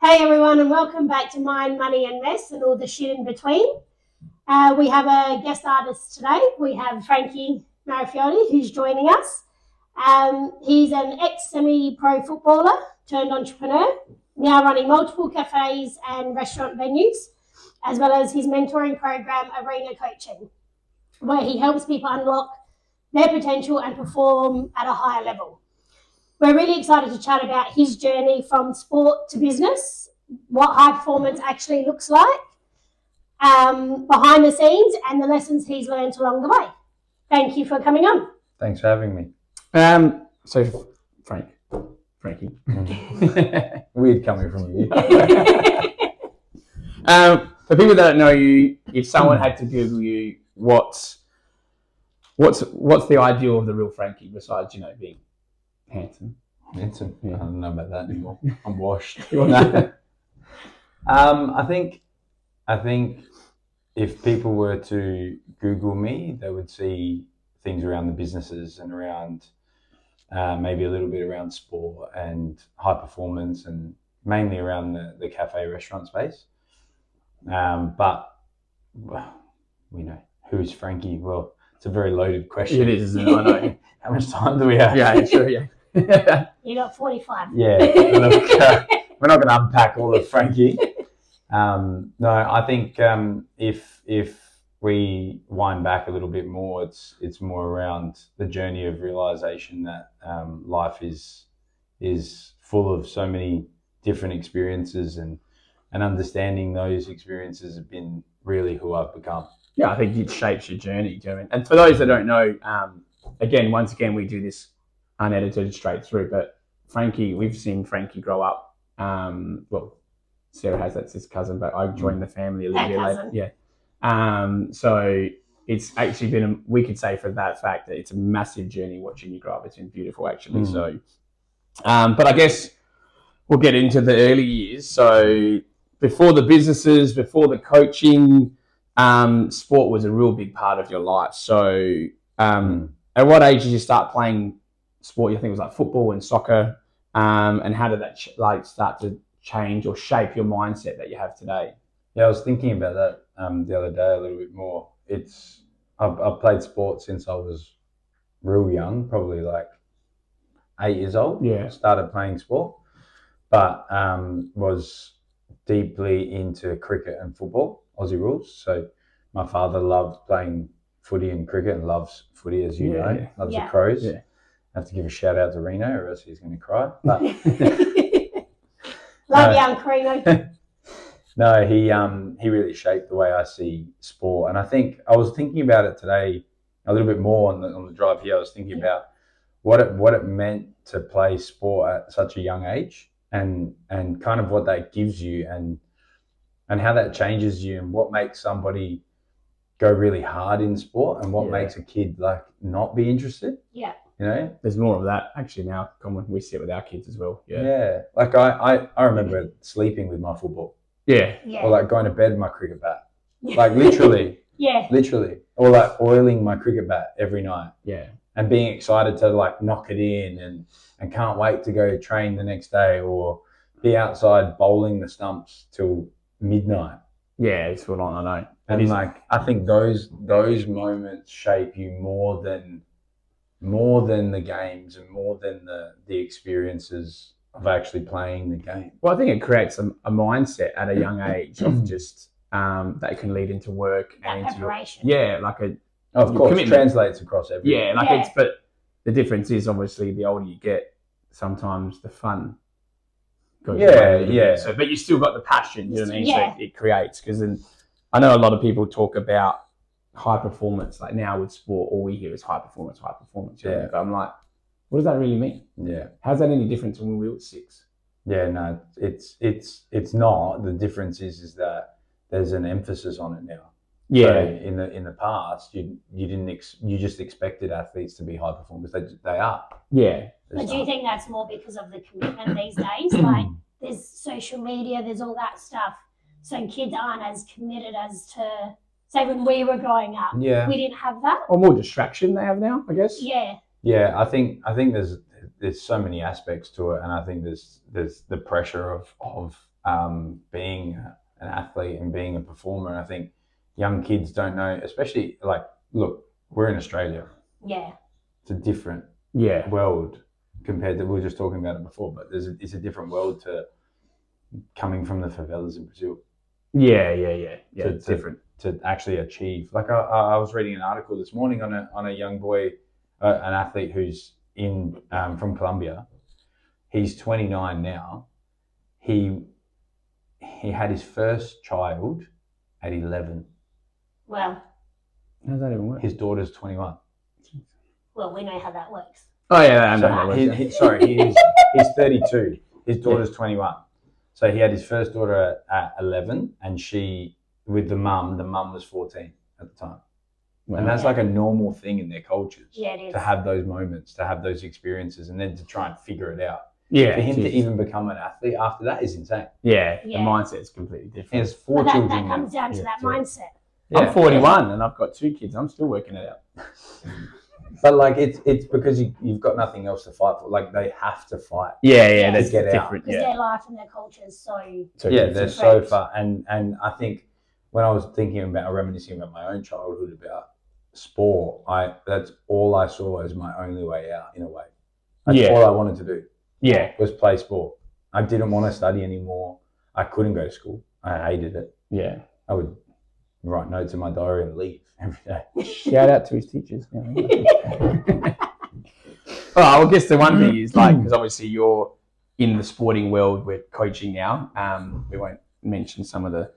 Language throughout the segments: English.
Hey everyone, and welcome back to Mind, Money and Mess and all the shit in between. We have a guest artist today. We have Frankie Marafioti, who's joining us. He's an ex-semi-pro footballer turned entrepreneur, now running multiple cafes and restaurant venues, as well as his mentoring program, Arena Coaching, where he helps people unlock their potential and perform at a higher level. We're really excited to chat about his journey from sport to business, what high performance actually looks like, behind the scenes, and the lessons he's learned along the way. Thank you for coming on. Thanks for having me. So Frankie. Weird coming from you. For people that don't know you, if someone had to Google you, what's the ideal of the real Frankie besides being handsome? Handsome. Yeah. I don't know about that anymore. I'm washed. I think if people were to Google me, they would see things around the businesses and around maybe a little bit around sport and high performance, and mainly around the cafe restaurant space. But we know, who's Frankie? Well, it's a very loaded question. It is, isn't it? I know. How much time do we have? Yeah, sure, yeah. You got 45. Yeah, look, we're not going to unpack all of Frankie. No, I think if we wind back a little bit more, it's more around the journey of realization that life is full of so many different experiences, and understanding those experiences have been really who I've become. Yeah, I think it shapes your journey. Do you know what I mean? And for those that don't know, once again, we do this unedited straight through, but Frankie, we've seen Frankie grow up. Well, Sarah has, that's his cousin, but I joined the family a little bit later. Yeah. So it's actually been, we could say for that fact that it's a massive journey watching you grow up. It's been beautiful, actually. So, but I guess we'll get into the early years. So before the businesses, before the coaching, sport was a real big part of your life. So at what age did you start playing sport? You think it was like football and soccer, and how did that start to change or shape your mindset that you have today? Yeah, I was thinking about that the other day a little bit more. I've played sport since I was real young, probably like 8 years old. Yeah, I started playing sport, but was deeply into cricket and football, Aussie rules. So my father loved playing footy and cricket, and loves footy, as you know. Loves the Crows. Yeah. I have to give a shout out to Reno, or else he's going to cry. But Love you, Uncle Reno. No, he really shaped the way I see sport, and I think I was thinking about it today a little bit more on the drive here. I was thinking about what it meant to play sport at such a young age, and kind of what that gives you, and how that changes you, and what makes somebody go really hard in sport, and what makes a kid not be interested. Yeah. There's more of that actually now. Common, we see it with our kids as well. Yeah. Like I remember sleeping with my football. Yeah. Or going to bed with my cricket bat. Like literally. Yeah. Literally. Or oiling my cricket bat every night. Yeah. And being excited to knock it in, and can't wait to go train the next day, or be outside bowling the stumps till midnight. Yeah, it's full on, I know. And I think those moments shape you more than the games, and more than the experiences of actually playing the game. Well, I think it creates a mindset at a young age of just that can lead into work that and into preparation. Of course, it translates across everything. Yeah, but the difference is obviously the older you get, sometimes the fun goes away. Yeah. So, but you still got the passion, you know what I mean? Yeah. So it creates, because then I know a lot of people talk about high performance, like now with sport, all we hear is high performance. You know? But I'm like, what does that really mean? Yeah. How's that any different to when we were 6? Yeah, no, it's not. The difference is that there's an emphasis on it now. Yeah. So in the past, you just expected athletes to be high performers. They are. Yeah. But do you think that's more because of the commitment these days? There's social media, there's all that stuff. So kids aren't as committed as to, say, when we were growing up. Yeah. We didn't have that. Or more distraction they have now, I guess. Yeah. Yeah, I think there's so many aspects to it, and I think there's the pressure of being an athlete and being a performer. And I think young kids don't know, especially like, look, we're in Australia. Yeah. It's a different Yeah. world compared to, we were just talking about it before, but it's a different world to coming from the favelas in Brazil. Yeah. It's different to actually achieve. Like I was reading an article this morning on a young boy, an athlete who's in from Colombia. He's 29 now. He had his first child at 11. Well, how does that even work? His daughter's 21. Well, we know how that works. Oh yeah, I know how that works. He's 32. His daughter's 21. So he had his first daughter at 11, and she, with the mum was 14 at the time. Wow. And that's like a normal thing in their cultures. Yeah, it is. To have those moments, to have those experiences, and then to try and figure it out. Yeah. For him to even become an athlete after that is insane. Yeah. The mindset is completely different. He has four children. That comes down to that mindset. Yeah. I'm 41 and I've got 2 kids. I'm still working it out. But like it's because you've got nothing else to fight for. Like they have to fight. Yeah, that's get different. Because their life and their culture is so yeah, they're so far. And I think when I was thinking about reminiscing about my own childhood about sport, that's all I saw as my only way out in a way. That's all I wanted to do. Yeah, was play sport. I didn't want to study anymore. I couldn't go to school. I hated it. Yeah, I would write notes in my diary and leave every day. Shout out to his teachers. Well, I guess the one thing is like, because obviously you're in the sporting world, we're coaching now. We won't mention some of the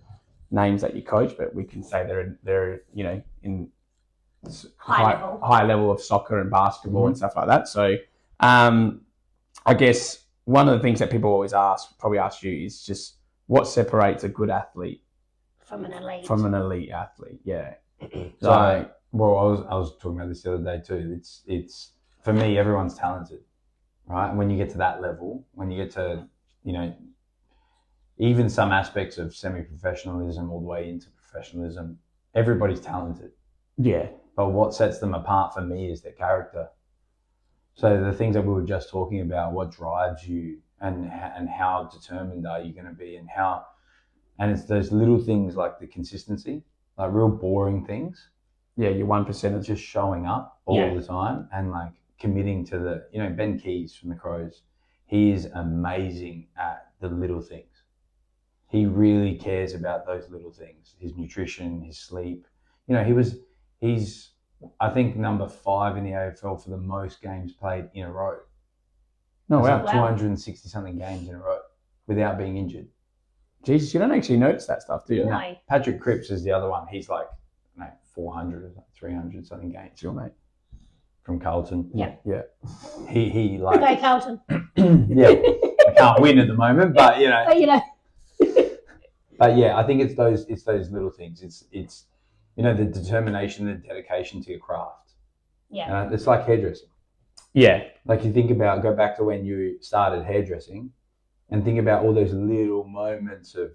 names that you coach, but we can say they're in high level of soccer and basketball and stuff like that. So I guess one of the things that people always probably ask you is just what separates a good athlete from an elite. From an elite athlete, yeah. So, I was talking about this the other day too. It's for me, everyone's talented, right? And when you get to that level, when you get to, even some aspects of semi-professionalism all the way into professionalism, everybody's talented. Yeah. But what sets them apart for me is their character. So the things that we were just talking about, what drives you and how determined are you going to be and it's those little things like the consistency, like real boring things. Yeah, your 1% just showing up all the time and like committing to the, Ben Keys from the Crows, he is amazing at the little things. He really cares about those little things, his nutrition, his sleep. He's I think number 5 in the AFL for the most games played in a row. No, wow. Like 260 something games in a row without being injured. Jesus, you don't actually notice that stuff, do you? No. Patrick Cripps is the other one. He's like 400 or 300 something games. Your mate from Carlton. Yeah. He like. Go Carlton. Yeah, I can't win at the moment, but But yeah, I think it's those little things. It's the determination, the dedication to your craft. Yeah. And it's like hairdressing. Yeah. Like you go back to when you started hairdressing and think about all those little moments of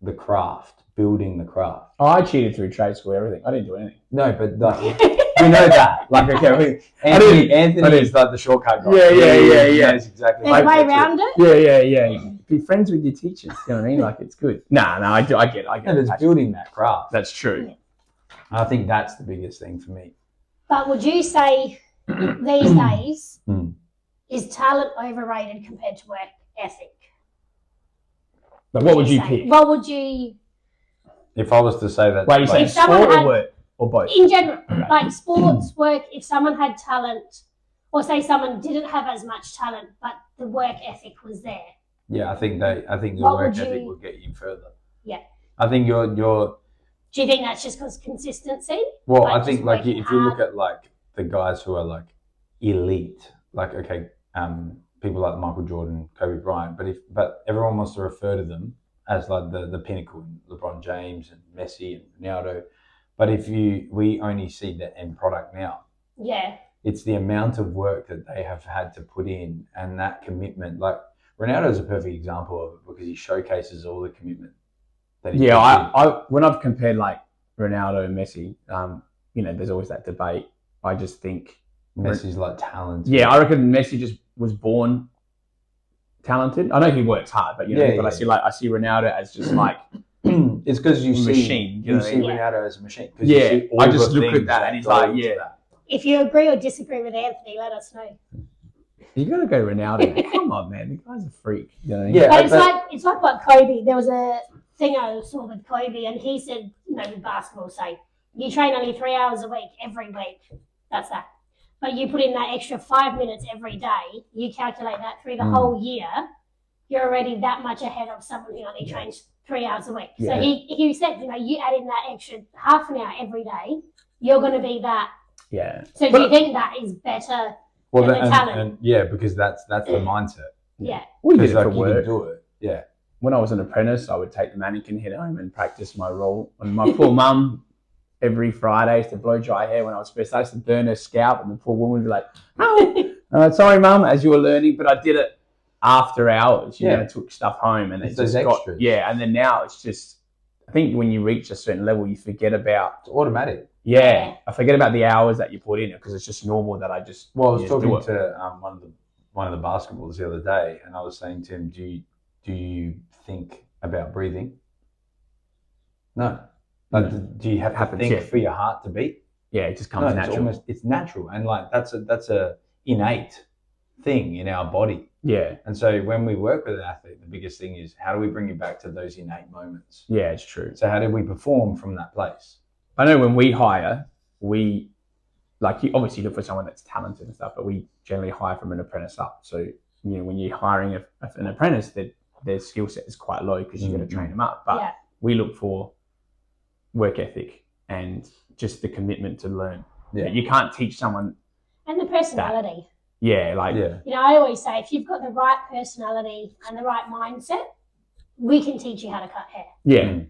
the craft, building the craft. Oh, I cheated through trade school, everything. I didn't do anything. No, but we know that. Like, okay, Anthony is like the shortcut guy. Yeah. That's exactly There's a way around it. Yeah. Be friends with your teachers. You know what I mean? Like, it's good. No, I get it. And it's building that craft. That's true. Yeah. I think that's the biggest thing for me. But would you say these days is talent overrated compared to work ethic? But what would you pick? What would you? If I was to say that, you say sport or work or both? In general, like sports, work. If someone had talent, or say someone didn't have as much talent, but the work ethic was there. Yeah, I think your work ethic will get you further. Yeah. I think your. Do you think that's just because consistency? Well, I think like if you look at like the guys who are like elite, like people like Michael Jordan, Kobe Bryant, but everyone wants to refer to them as like the pinnacle, LeBron James and Messi and Ronaldo. But we only see the end product now. Yeah. It's the amount of work that they have had to put in and that commitment. Like Ronaldo is a perfect example of it because he showcases all the commitment. I when I've compared like Ronaldo and Messi, there's always that debate. I just think Messi's like talented. Yeah, I reckon Messi just was born talented. I know he works hard, but I see Ronaldo as just like it's because you see machine. you see Ronaldo as a machine. Yeah, you see all I just the look at that and he's like, yeah. that. If you agree or disagree with Anthony, let us know. You gotta go Ronaldo. Come on, man, the guy's a freak. You know what I mean? Yeah, But it's like what Kobe. There was a thing I saw with Kobe, and he said, with basketball, say you train only 3 hours a week every week. That's that. But you put in that extra 5 minutes every day. You calculate that through the whole year. You're already that much ahead of someone who only trains 3 hours a week. Yeah. So he said, you add in that extra half an hour every day, you're going to be that. Yeah. So do you think that is better than the talent? And because that's the mindset. Yeah. We did it like for work. You can do it. Yeah. When I was an apprentice, I would take the mannequin head home and practice my role. And my poor mum, every Friday, used to blow dry hair when I was first. I used to burn her scalp, and the poor woman would be like, "Oh, sorry, mum," as you were learning. But I did it after hours. You know, took stuff home, and it's it those just extras. And then now it's just. I think when you reach a certain level, you forget about. It's automatic. Yeah, I forget about the hours that you put in it because it's just normal that I just. Well, I was talking to one of the basketballers the other day, and I was saying to him, "Do you think about breathing?" No. Like, do you have to think for your heart to beat? Yeah, it just comes natural. It's natural, and like that's a innate thing in our body. Yeah. And so when we work with an athlete, the biggest thing is how do we bring it back to those innate moments? Yeah, it's true. So how do we perform from that place? I know when we hire, you obviously look for someone that's talented and stuff, but we generally hire from an apprentice up. So, when you're hiring an apprentice, their skill set is quite low because you've got to train them up. But we look for work ethic and just the commitment to learn. Yeah. You can't teach someone. And the personality. I always say if you've got the right personality and the right mindset, we can teach you how to cut hair. Yeah.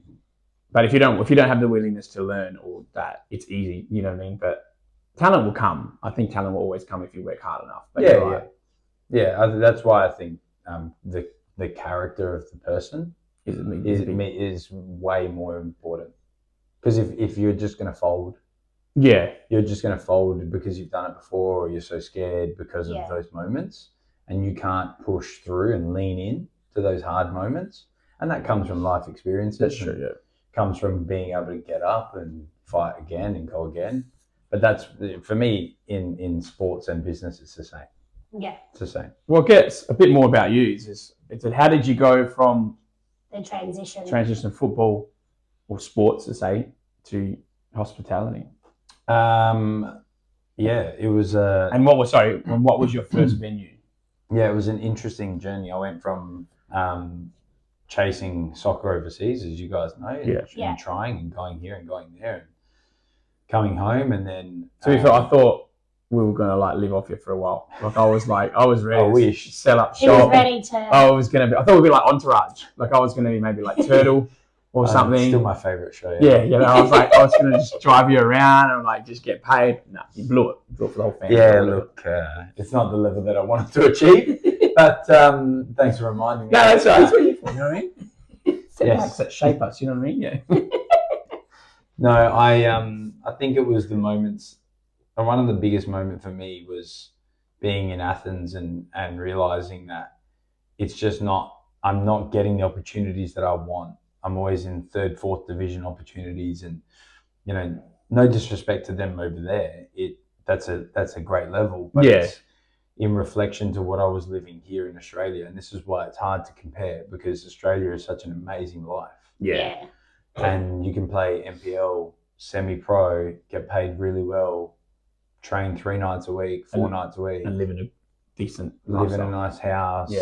But if you don't have the willingness to learn or that, it's easy, you know what I mean? But talent will come. I think talent will always come if you work hard enough. But that's why I think the character of the person is way more important. Because if you're just going to fold, you're just going to fold because you've done it before, or you're so scared because of those moments, and you can't push through and lean in to those hard moments. And that comes from life experiences. That's true. Yeah. Comes from being able to get up and fight again and go again. But that's, for me, in sports and business, it's the same. Yeah. It's the same. What gets a bit more about you is how did you go from the transition of football or sports, to say, to hospitality? It was and what was your first venue? Yeah, it was an interesting journey. I went from chasing soccer overseas, as you guys know, and trying and going here and going there and coming home, and then I thought we were gonna live off you for a while. I was ready to sell up shop. He was ready to. I thought we'd be like Entourage. I was gonna be maybe like Turtle or something. Still my favorite show. Yeah. I was gonna just drive you around and just get paid. No, you blew it. You blew it for the whole family. Yeah, look, it's not the level that I wanted to achieve, but thanks for reminding me. No, that's right. That's what you know what I mean? Setbacks that shape us. You know what I mean? Yeah. No, I think it was the moments. One of the biggest moments for me was being in Athens and realizing that it's just I'm not getting the opportunities that I want. I'm always in 3rd, 4th division opportunities, and no disrespect to them over there. That's a great level, but it's in reflection to what I was living here in Australia, and this is why it's hard to compare, because Australia is such an amazing life. Yeah. And you can play NPL, semi-pro, get paid really well, train 3 nights a week, 4 nights a week, and live in a decent live in a nice house,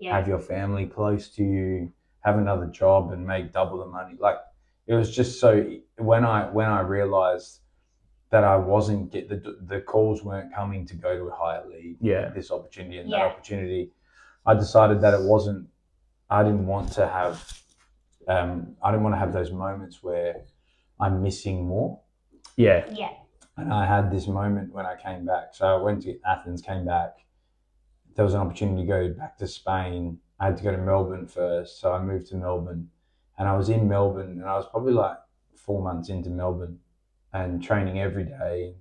have your family close to you, have another job and make double the money. It was just so, when I realized that I wasn't the calls weren't coming to go to a higher league, this opportunity and that opportunity, I decided that I didn't want to have those moments where I'm missing more. Yeah. And I had this moment when I came back. So I went to Athens, came back. There was an opportunity to go back to Spain. I had to go to Melbourne first. So I moved to Melbourne, and I was in Melbourne, and I was probably 4 months into Melbourne and training every day.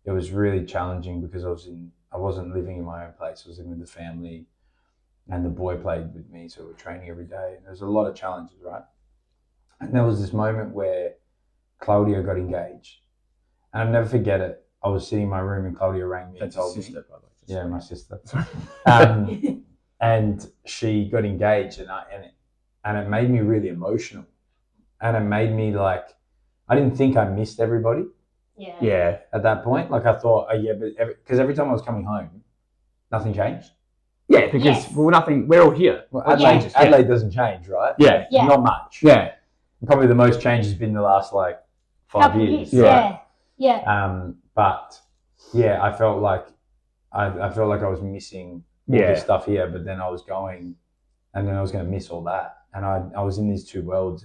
It was really challenging because I wasn't living in my own place. I was living with the family, and the boy played with me, so we were training every day. And there was a lot of challenges, right? And there was this moment where Claudia got engaged, and I'll never forget it. I was sitting in my room, and Claudia rang me and told me, "Yeah, my sister." And she got engaged, and it made me really emotional, and it made me like, I didn't think I missed everybody. Yeah. At that point, like I thought, oh yeah, but because every time I was coming home, nothing changed. Yeah, because we're all here. Well, Yeah. Adelaide doesn't change, right? Yeah. Yeah. Not much. Yeah. Probably the most change has been the last like 5 Couple years. years. Yeah. But yeah, I felt like I felt like I was missing all this stuff here, but then I was going, and then I was going to miss all that, and I was in these two worlds,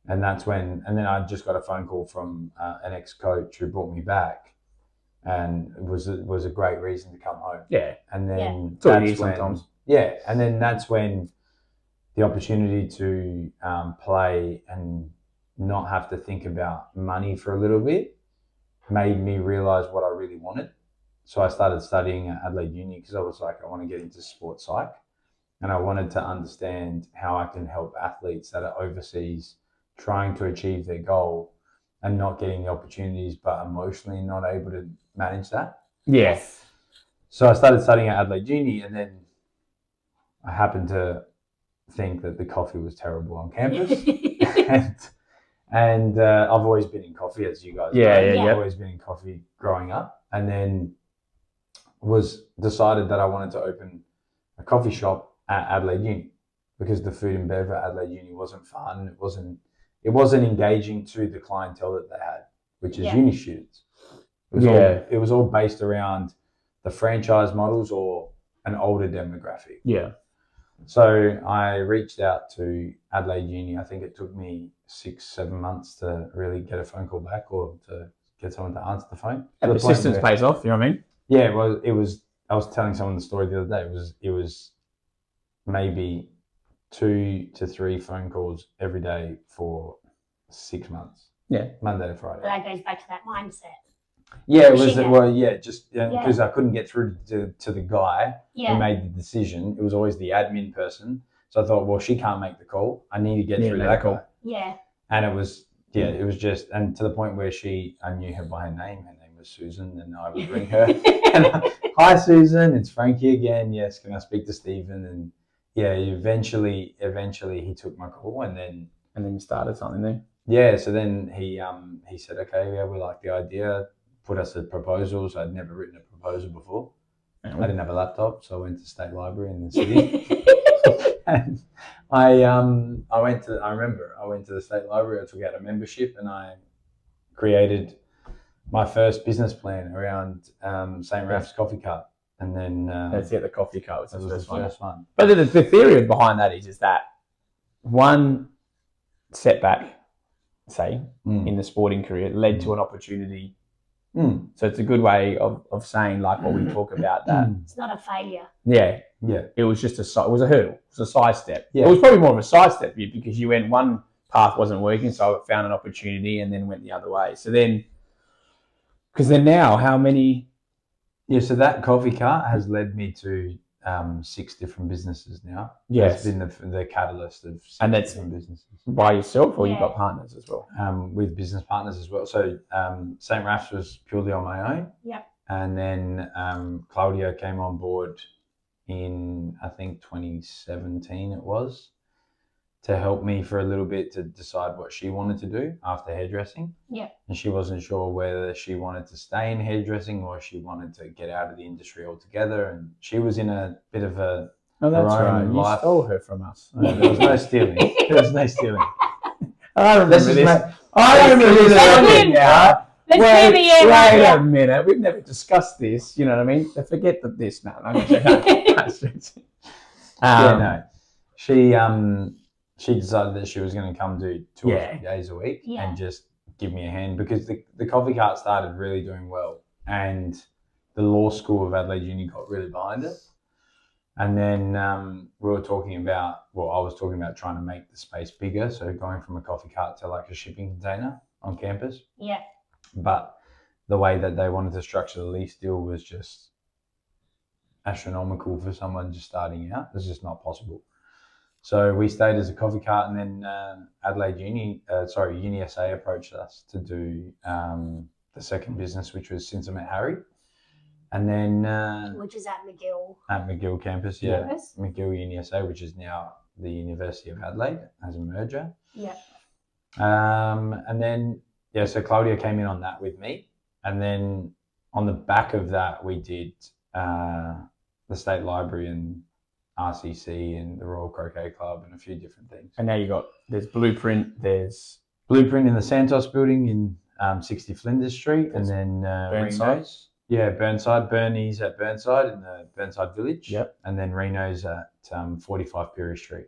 and that's when, and then I just got a phone call from an ex-coach who brought me back, and it was a great reason to come home. Yeah. And then That's when, sometimes. Yeah, and then that's when the opportunity to play and not have to think about money for a little bit made me realize what I really wanted. So I started studying at Adelaide Uni because I was like, I want to get into sports psych, and I wanted to understand how I can help athletes that are overseas trying to achieve their goal and not getting the opportunities, but emotionally not able to manage that. Yes. So I started studying at Adelaide Uni, and then I happened to think that the coffee was terrible on campus. and I've always been in coffee, as you guys know. I've always been in coffee growing up, and then was decided that I wanted to open a coffee shop at Adelaide Uni because the food and bev at Adelaide Uni wasn't fun. It wasn't engaging to the clientele that they had, which is uni students. It was all based around the franchise models or an older demographic. Yeah. So I reached out to Adelaide Uni. I think it took me 6-7 months to really get a phone call back or to get someone to answer the phone. And persistence pays off, you know what I mean? Yeah, it was. I was telling someone the story the other day. It was maybe 2 to 3 phone calls every day for 6 months. Yeah, Monday to Friday. That goes back to that mindset. Yeah, it was. Well, yeah, just because I couldn't get through to the guy who made the decision. It was always the admin person. So I thought, well, she can't make the call. I need to get through to that guy. Yeah. And it was just, and to the point where I knew her by her name. Her name was Susan, and I would ring her. Hi, Susan. It's Frankie again. Yes, can I speak to Stephen? And yeah, eventually he took my call, and then you started something there. Yeah. So then he said, okay, yeah, we like the idea. Put us at proposals. I'd never written a proposal before. I didn't have a laptop, so I went to State Library in the city. And I went to the State Library. I took out a membership, and I created my first business plan around St. Raf's Coffee Cup. And then that's it. The coffee cup was the first one. But the theory behind that is that one setback, say, in the sporting career led to an opportunity. So it's a good way of saying, like what we talk about, that it's not a failure. Yeah. It was just it was a hurdle. It was a sidestep. Yeah. It was probably more of a sidestep for you because you went, one path wasn't working, so I found an opportunity and then went the other way. So then, because then now, how many? Yeah, so that coffee cart has led me to 6 different businesses now. Yes. It's been the catalyst of 6 different businesses. By yourself, or you've got partners as well? With business partners as well. So St. Raf's was purely on my own. Yep. And then Claudia came on board in, I think, 2017 it was, to help me for a little bit to decide what she wanted to do after hairdressing. Yeah. And she wasn't sure whether she wanted to stay in hairdressing or she wanted to get out of the industry altogether. And she was in a bit of a that's right. You stole her from us. There was no stealing. There was no stealing. I remember this. I remember this. Wait a minute. We've never discussed this. You know what I mean? Forget this. No. No. She decided that she was going to come do 2 or 3 days a week and just give me a hand, because the coffee cart started really doing well, and the law school of Adelaide Uni got really behind it. And then I was talking about trying to make the space bigger, so going from a coffee cart to like a shipping container on campus. Yeah. But the way that they wanted to structure the lease deal was just astronomical for someone just starting out. It's just not possible. So we stayed as a coffee cart, and then Uni SA approached us to do the second business, which was Since I Met Harry. And then which is at McGill. At McGill campus, yeah. McGill Uni SA, which is now the University of Adelaide as a merger. Yeah. And then, so Claudia came in on that with me. And then on the back of that, we did the State Library and RCC and the Royal Croquet Club and a few different things. And now there's Blueprint, there's... Blueprint in the Santos building in 60 Flinders Street, and then Burnside. Reno's. Yeah, Burnside. Bernie's at Burnside in the Burnside Village. Yep. And then Reno's at 45 Peary Street.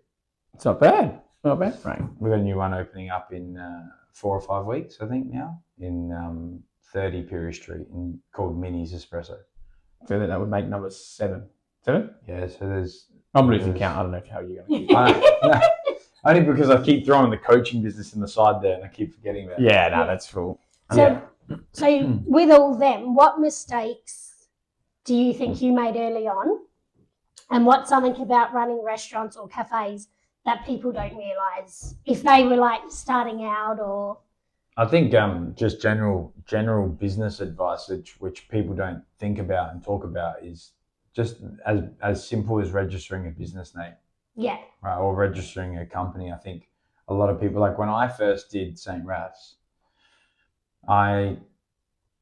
It's not bad. Not bad, Frank. We've got a new one opening up in 4 or 5 weeks, I think, now, in 30 Peary Street, called Minnie's Espresso. So that would make number 7. 7? Yeah, so there's... I'm losing count. I don't know how you're going to keep no, only because I keep throwing the coaching business in the side there and I keep forgetting about it. Yeah, no, that's cool. So with all them, what mistakes do you think you made early on? And what's something about running restaurants or cafes that people don't realise if they were like starting out? Or I think just general business advice which people don't think about and talk about is just as simple as registering a business name. Yeah. Right, or registering a company. I think a lot of people, like when I first did St. Raf's, I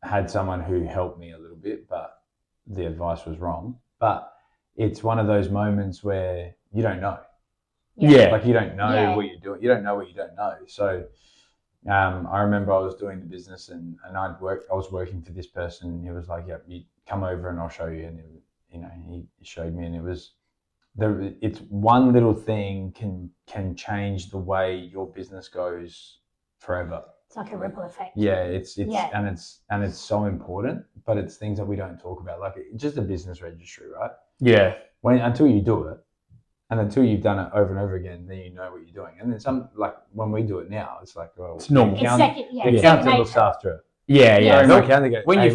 had someone who helped me a little bit, but the advice was wrong. But it's one of those moments where you don't know. Yeah. Like you don't know what you're doing. You don't know what you don't know. So I remember I was doing the business and I was working for this person, and he was like, "Yep, you come over and I'll show you." And he showed me, and it's one little thing can change the way your business goes forever. It's like a ripple effect. Yeah, and it's so important, but it's things that we don't talk about, like just a business registry, right? Yeah. Until you do it, and until you've done it over and over again, then you know what you're doing. And then some, like when we do it now, it's like, well, it's normal. The accountant looks after it. Yeah. When you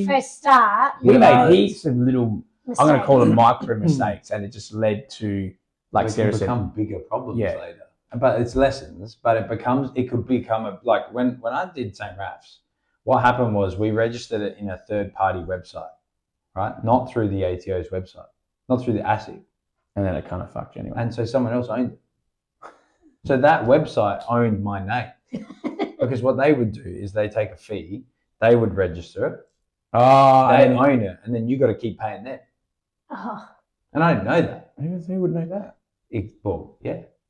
first start, we made heaps of little, mistakes. I'm going to call them micro mistakes, and it just led to, like Sarah said, become bigger problems later. But it's lessons. But it could become like when I did St. Raf's, what happened was we registered it in a third-party website, right? Not through the ATO's website, not through the ASIC. And then it kind of fucked you anyway. And so someone else owned it. So that website owned my name. Because what they would do is they take a fee, they would register it, they own it, and then you got to keep paying them. Oh. And I didn't know that. Who would know that?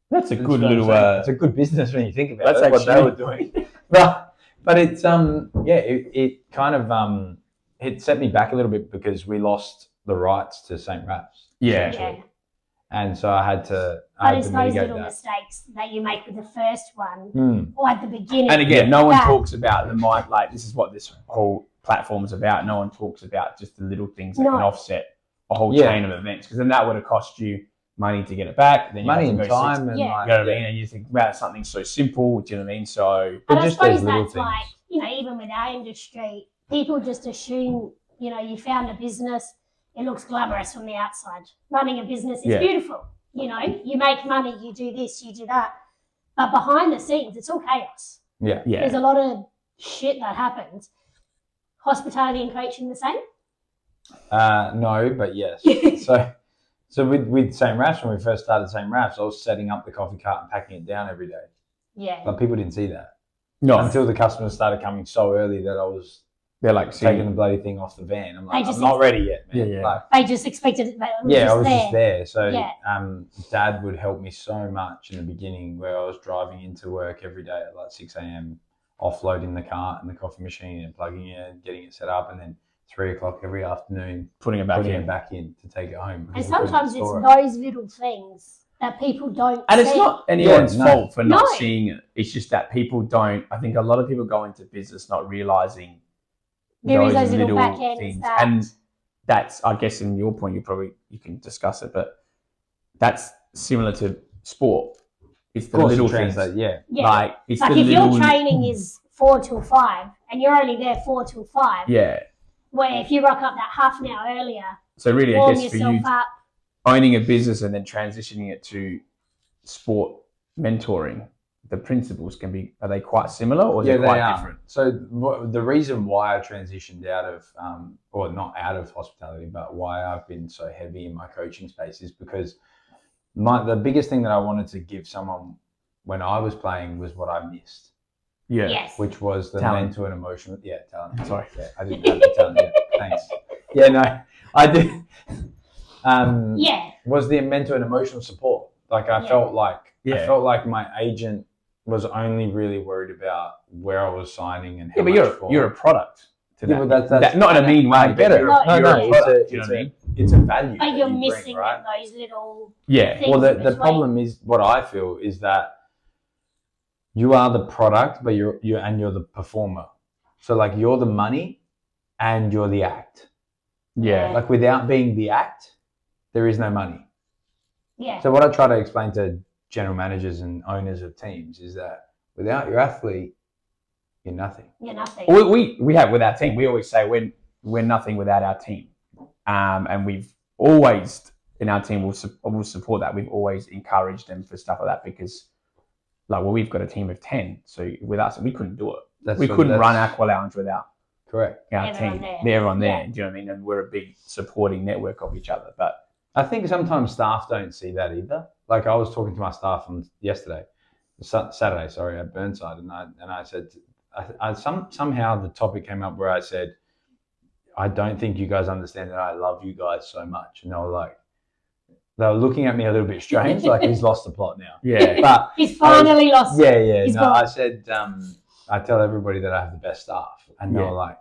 That's a good little... it's a good business when you think about it. That's what they were doing. but it's it kind of it set me back a little bit because we lost the rights to St. Raf's. Yeah. And so I had to But it's those little that. mistakes that you make with the first one or at the beginning. And again, no one talks about the mind, like this is what this whole platform is about. No one talks about just the little things that can offset a whole chain of events, because then that would have cost you money to get it back. Then you money have to and go time. And you know what I mean? And you think about something so simple, do you know what I mean? So, and I just suppose those little that's things. like, even with our industry, people just assume, you found a business, it looks glamorous from the outside. Running a business is beautiful. You make money, you do this, you do that. But behind the scenes, it's all chaos. Yeah. There's a lot of shit that happens. Hospitality and coaching the same? No, but yes. So with St. Raf's, when we first started St. Raf's, I was setting up the coffee cart and packing it down every day. Yeah. But people didn't see that. No. Until the customers started coming so early that they're like taking the bloody thing off the van. I'm like, I'm not ready yet, man. Yeah. Like, they just expected it. I was just there. So Dad would help me so much in the beginning, where I was driving into work every day at like 6 a.m, offloading the cart and the coffee machine and plugging it in, getting it set up, and then 3 o'clock every afternoon putting it back in to take it home. And sometimes it's those little things that people don't and see. it's not anyone's fault for not seeing it. It's just that people don't. I think a lot of people go into business not realizing there is those little back ends things. And that's, I guess, in your point, you can discuss it, but that's similar to sport. It's the little things. Yeah. Like, it's like the if little... your training is 4 till 5 and you're only there 4 till 5. Yeah. Where if you rock up that half an hour earlier So really, I warm guess for yourself you, up. owning a business and then transitioning it to sport mentoring, the principles are they quite similar or are they quite different? So the reason why I transitioned out of, or not out of hospitality, but why I've been so heavy in my coaching space is because the biggest thing that I wanted to give someone when I was playing was what I missed. Yeah. Yes. Which was the Talent. mental and emotional. Yeah, talent. Sorry. Yeah, I didn't have the talent. Yeah, thanks. Yeah, no, I did. Was the mental and emotional support. Like I felt like my agent was only really worried about where I was signing and how much but you're a product to that. Yeah, but that's not in a mean way. I get it. You're a product, it's a value. But that you're you missing bring, right? those little Yeah. things. Well, the between. problem is what I feel is that you are the product, but you're the performer. So like you're the money and you're the act. Yeah. Like without being the act, there is no money. Yeah. So what I try to explain to general managers and owners of teams is that without your athlete, you're nothing. You're nothing. We have with our team. We always say we're nothing without our team, and we've always in our team will support that. We've always encouraged them for stuff like that because, we've got a team of 10, so with us we couldn't do it. We couldn't run Aqua Lounge without correct our everyone team. Everyone there. Yeah. Do you know what I mean? And we're a big supporting network of each other. But I think sometimes staff don't see that either. Like I was talking to my staff on Saturday, sorry, at Burnside, and I said, somehow the topic came up where I said, I don't think you guys understand that I love you guys so much, and they were looking at me a little bit strange, like he's lost the plot now. yeah, but he's finally lost. Yeah. He's No, gone. I said, I tell everybody that I have the best staff, and they were like,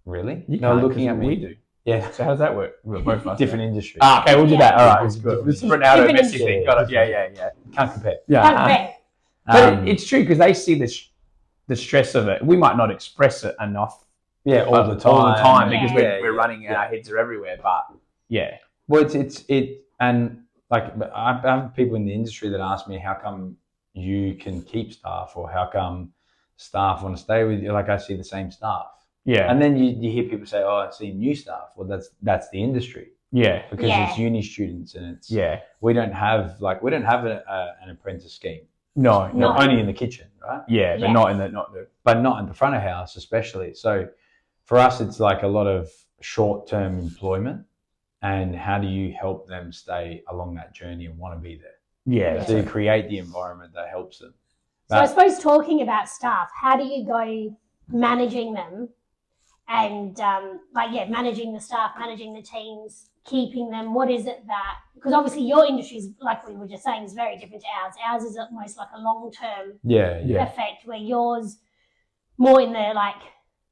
really? you They were can't, looking at me. We do. Yeah. So how does that work? We're both of us. Different industry. Okay, we'll do that. All right, It's good. It's Ronaldo, Different Messi thing. industry. Got it. Yeah. Can't compare. Yeah. But it's true because they see the stress of it. We might not express it enough. Yeah, all the time. Because Yeah. we're running and our heads are everywhere. But yeah. Well, and like I have people in the industry that ask me how come you can keep staff or how come staff want to stay with you. Like I see the same staff. Yeah. And then you hear people say, "Oh, I see new staff." Well, that's the industry. Yeah. Because it's uni students and it's we don't have an apprentice scheme. No. Only in the kitchen, right? Yeah, but not in the front of house, especially. So for us, it's like a lot of short-term employment, and how do you help them stay along that journey and want to be there? Yeah. So you create the environment that helps them. So I suppose talking about staff, how do you go managing them and managing the staff, managing the teams, keeping them? What is it that, because obviously your industry is, like we were just saying, is very different to ours. Ours is almost like a long-term effect, where yours more in the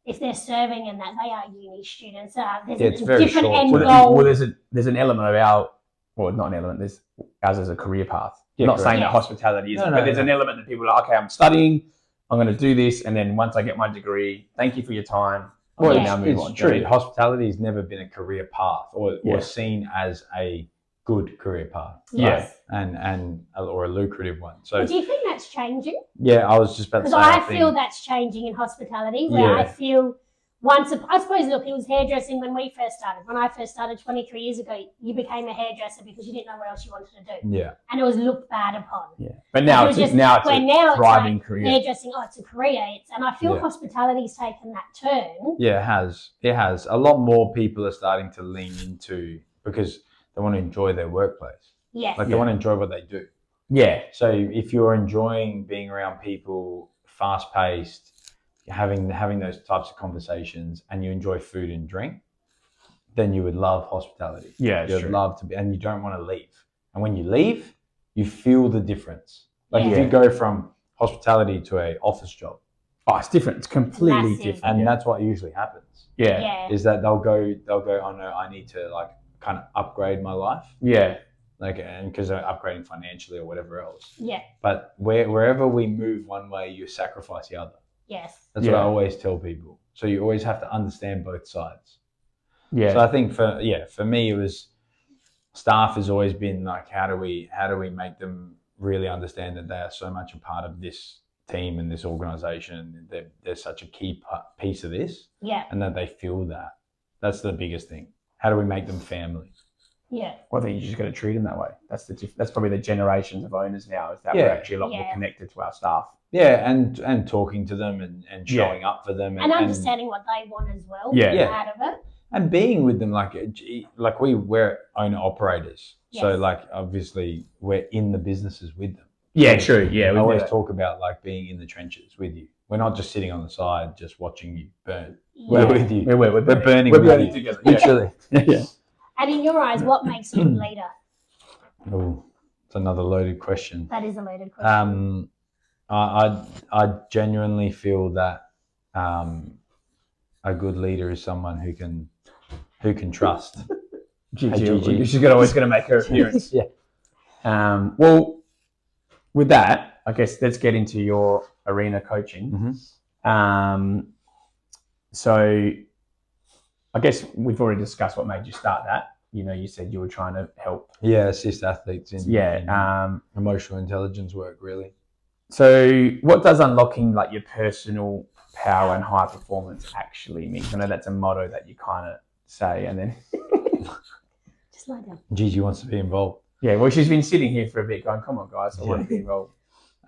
if they're serving and that they are uni students, there's a different end goal. Well, there's an element of not an element. There's ours as a career path. Yeah, not saying that hospitality isn't, but there's an element that people are like, okay, I'm studying, I'm going to do this, and then once I get my degree, thank you for your time. Well, now move on. It's true. Hospitality has never been a career path or seen as a good career path. Yes. Or a lucrative one. So do you think that's changing? Yeah, I was just about to say. Because I feel that's changing in hospitality, where I feel I suppose, look, it was hairdressing when we first started. When I first started 23 years ago, you became a hairdresser because you didn't know what else you wanted to do. Yeah. And it was looked bad upon. Yeah. But now it's a thriving career. Hairdressing, it's a career. And I feel hospitality's taken that turn. Yeah, it has. It has. A lot more people are starting to lean into, because they want to enjoy their workplace. Yes. They want to enjoy what they do. Yeah. So if you're enjoying being around people, fast-paced, having those types of conversations, and you enjoy food and drink, then you would love hospitality. Yeah, you'd love to be, and you don't want to leave. And when you leave, you feel the difference. If you go from hospitality to a office job, it's different. It's completely different, and that's what usually happens. Yeah. Is that they'll go. Oh no, I need to kind of upgrade my life. Yeah. And because they're upgrading financially or whatever else. Yeah. But wherever we move one way, you sacrifice the other. Yes. That's what I always tell people. So you always have to understand both sides. Yeah. So I think for me, it was staff has always been like, how do we make them really understand that they are so much a part of this team and this organization, they're such a key piece of this. Yeah. And that they feel that. That's the biggest thing. how do we make them family? Yeah. Well, I think you just got to treat them that way. That's probably the generations of owners now, is that Yeah. we're actually a lot more Yeah. connected to our staff. Yeah, and talking to them and showing up for them And understanding what they want as well Yeah. out of it. and being with them like we're owner operators. So Yes. like obviously we're in the businesses with them. Yeah, true. Yeah, I we always do that. talk about like being in the trenches with you. We're not just sitting on the side just watching you burn. Yeah. We're with you. We're burning We're with burning you. together. Yeah. Literally. Yeah. And in your eyes, what makes a good leader? Oh, it's another loaded question. That is a loaded question. I genuinely feel that a good leader is someone who can trust. Gigi. She's always going to make her appearance. Yeah. Well, with that, I guess let's get into your arena coaching. Mhm. So I guess we've already discussed what made you start that. You know, you said you were trying to help. Yeah, assist athletes in Emotional intelligence work, really. So what does unlocking like your personal power and high performance actually mean? I know that's a motto that you kind of say, and then Just lie down. Gigi wants to be involved. yeah, well, she's been sitting here for a bit, going, "Come on, guys, I want to be involved."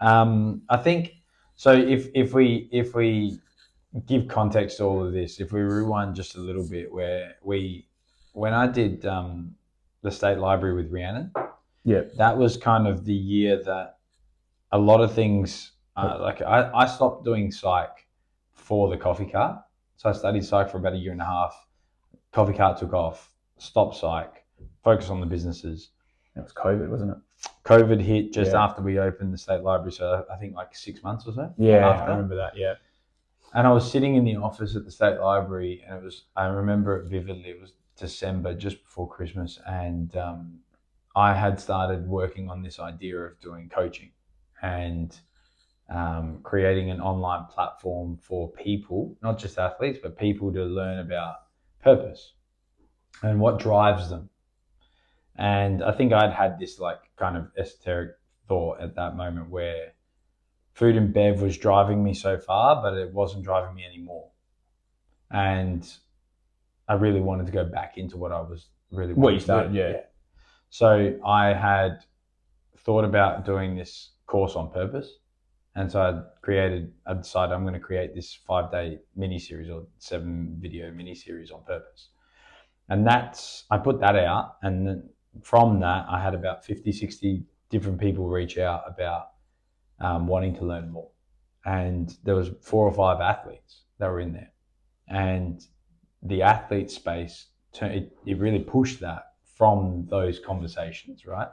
I think so. If we give context to all of this, if we rewind just a little bit, when I did the State Library with Rhiannon, that was kind of the year that a lot of things like I stopped doing psych for the coffee cart. So I studied psych for about a year and a half. Coffee cart took off, stopped psych, focused on the businesses. It was COVID, wasn't it? COVID hit just after we opened the State Library, so I think like 6 months or so. Yeah, after. I remember that. Yeah. And I was sitting in the office at the State Library, and I remember it vividly. It was December, just before Christmas, and I had started working on this idea of doing coaching and creating an online platform for people, not just athletes, but people to learn about purpose and what drives them. And I think I'd had this like kind of esoteric thought at that moment where food and bev was driving me so far, but it wasn't driving me anymore. And I really wanted to go back into what I was really What you started, yeah. So I had thought about doing this course on purpose. And so I decided I'm going to create this 5-day mini-series or 7-video mini-series on purpose. And I put that out. And then from that, I had about 50, 60 different people reach out about wanting to learn more. And there was 4 or 5 athletes that were in there. And the athlete space, it really pushed that from those conversations, right?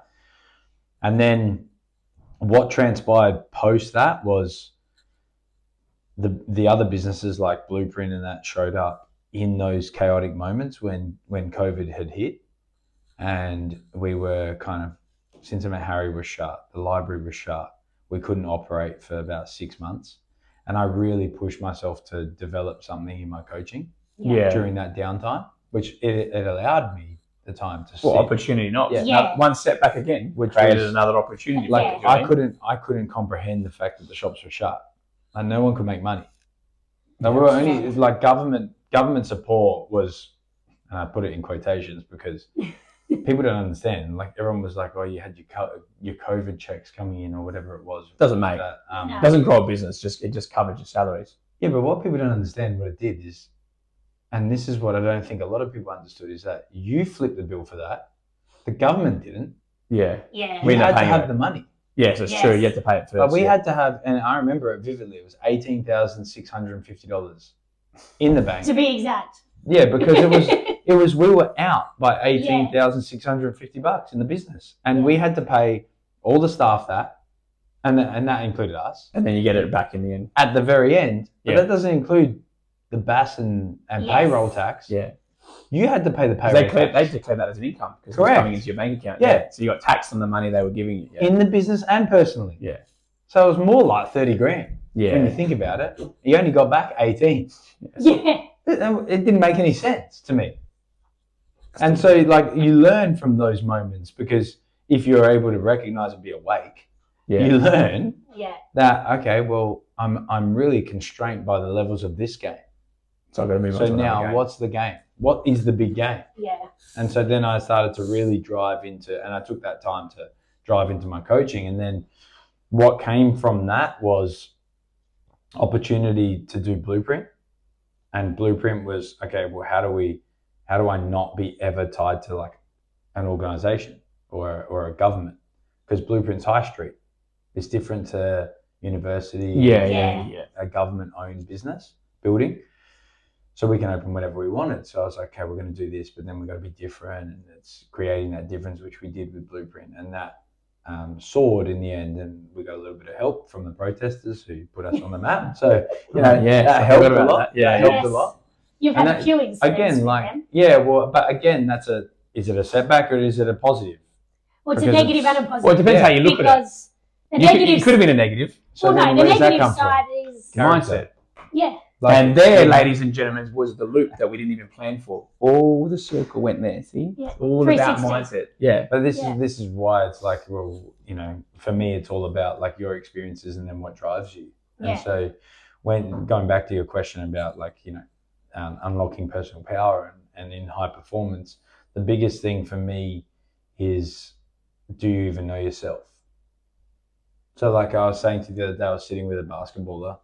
And then what transpired post that was the other businesses like Blueprint and that showed up in those chaotic moments when COVID had hit, and we were kind of, Cincinnati Harry was shut, the library was shut, we couldn't operate for about 6 months, and I really pushed myself to develop something in my coaching during that downtime, which it allowed me the time to Well, opportunity, not one step back again, which created another opportunity. Like I couldn't comprehend the fact that the shops were shut, and no one could make money. No, we were only like government support was, and I put it in quotations because people don't understand. Like everyone was like, "Oh, you had your COVID checks coming in or whatever it was." Doesn't make doesn't grow a business. It just covered your salaries. Yeah, but what people don't understand, what it did is, and this is what I don't think a lot of people understood, is that you flipped the bill for that. The government didn't. Yeah. We had to have the money. Yes, it's true. You had to pay it first. But we had to have, and I remember it vividly, it was $18,650 in the bank. To be exact. Yeah, because we were out by $18,650 in the business. And we had to pay all the staff that, and that included us. And then you get it back in the end. At the very end. But that doesn't include the BAS and payroll tax. Yeah. You had to pay the payroll tax. They declared that as an income because it was coming into your bank account. Yeah. So you got taxed on the money they were giving you. Yeah. In the business and personally. Yeah. So it was more like 30 grand. Yeah. When you think about it. You only got back 18. Yeah. It didn't make any sense to me. And so like you learn from those moments, because if you're able to recognize and be awake, you learn that, okay, well, I'm really constrained by the levels of this game. So I've got to move on So to another now, game. what's the game? What is the big game? Yeah. And so then I started to really drive into, and I took that time to drive into my coaching. And then what came from that was opportunity to do Blueprint. And Blueprint was, okay, well, how do I not be ever tied to like an organization or a government? Because Blueprint's high street. It's different to university, a government-owned business building. So we can open whatever we wanted. So I was like, okay, we're going to do this, but then we've got to be different. And it's creating that difference, which we did with Blueprint. And that soared in the end. And we got a little bit of help from the protesters who put us on the map. So, that helped a lot. Yeah, that helped a lot. You've had a few incidents again, but again, is it a setback or is it a positive? Well, it's a negative and a positive. Well, it depends how you look at it. Because the negative... It could have been a negative. So well, no, the negative side is... Mindset. Yeah. And there, ladies and gentlemen, was the loop that we didn't even plan for. All the circle went there, see? Yeah. All about mindset. Yeah. But this is why it's like, well, for me, it's all about like your experiences and then what drives you. And so when going back to your question about like, unlocking personal power and in high performance, the biggest thing for me is, do you even know yourself? So like I was saying to you the other day, I was sitting with a basketballer.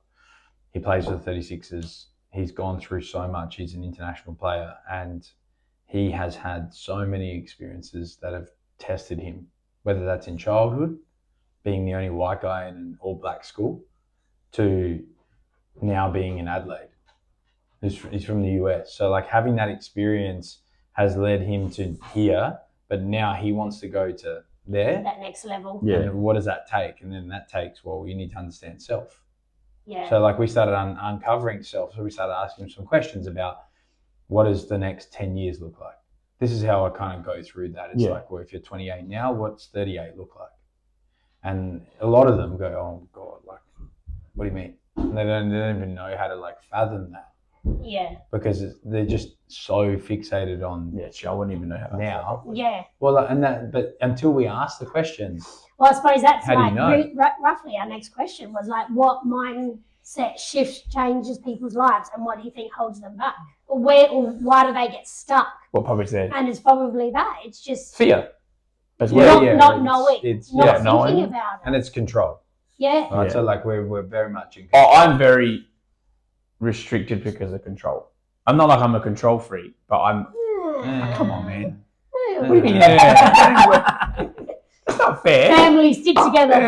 He plays for the 36ers. He's gone through so much. He's an international player and he has had so many experiences that have tested him, whether that's in childhood, being the only white guy in an all-black school, to now being in Adelaide. He's from the US. So like having that experience has led him to here, but now he wants to go to there. That next level. Yeah. And what does that take? And then that takes, well, you need to understand self. Yeah. So like we started uncovering self. So we started asking him some questions about what does the next 10 years look like? This is how I kind of go through that. It's like, well, if you're 28 now, what's 38 look like? And a lot of them go, oh God, like, what do you mean? And they don't even know how to like fathom that. Yeah. Because they're just so fixated on. Yeah, I wouldn't even know how now. Yeah. Well, but until we ask the questions. Well, I suppose that's how like do you know? Roughly our next question was like, what mindset shift changes people's lives, and what do you think holds them back, or why do they get stuck? What probably said? And it's probably that. It's just fear. Not knowing. It's not knowing, thinking about it. And it's control. Yeah. Right. So like we're very much in control. I'm very restricted because of control. I'm not like I'm a control freak, but I'm. Come on, man. What do you mean? It's not fair. Families stick together.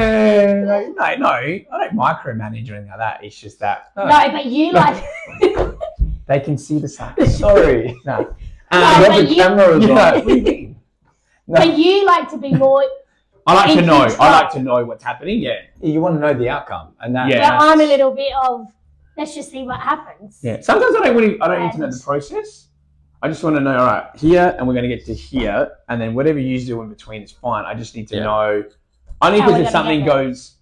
No, I don't micromanage or anything like that. It's just that. No, but you like. They can see the sign. Sorry. No. But the camera is on. What do you mean? No. But you like to be more. I like to know. control. I like to know what's happening. Yeah. You want to know the outcome, and that. Yeah. But I'm a little bit of. Let's just see what happens. Yeah. Sometimes I don't need to know the process. I just want to know, all right, here, and we're going to get to here, and then whatever you do in between is fine. I just need to know. I need because if something goes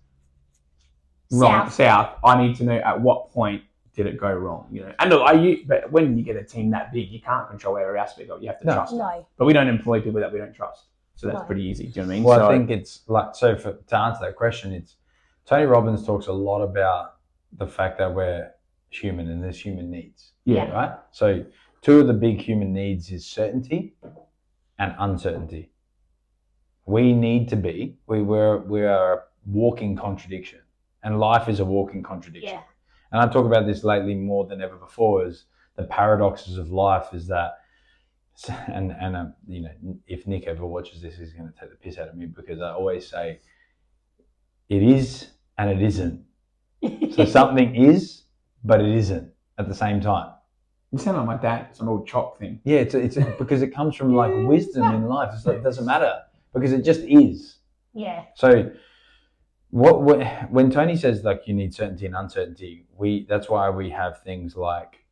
wrong, south, I need to know at what point did it go wrong. And look, but when you get a team that big, you can't control every aspect of it. You have to trust them. No. But we don't employ people that we don't trust, so that's pretty easy. Do you know what I mean? Well, I think it's like to answer that question, it's Tony Robbins talks a lot about the fact that we're human and there's human needs. Yeah. Right. So. Two of the big human needs is certainty and uncertainty. We need to be, we are a walking contradiction, and life is a walking contradiction. Yeah. And I talk about this lately more than ever before, is the paradoxes of life is that, and if Nick ever watches this, he's going to take the piss out of me because I always say it is and it isn't. So something is, but it isn't at the same time. You sound like my dad. It's an old chop thing. Yeah, it's because it comes from like wisdom in life. It's like, it doesn't matter because it just is. Yeah. So when Tony says like you need certainty and uncertainty, that's why we have things like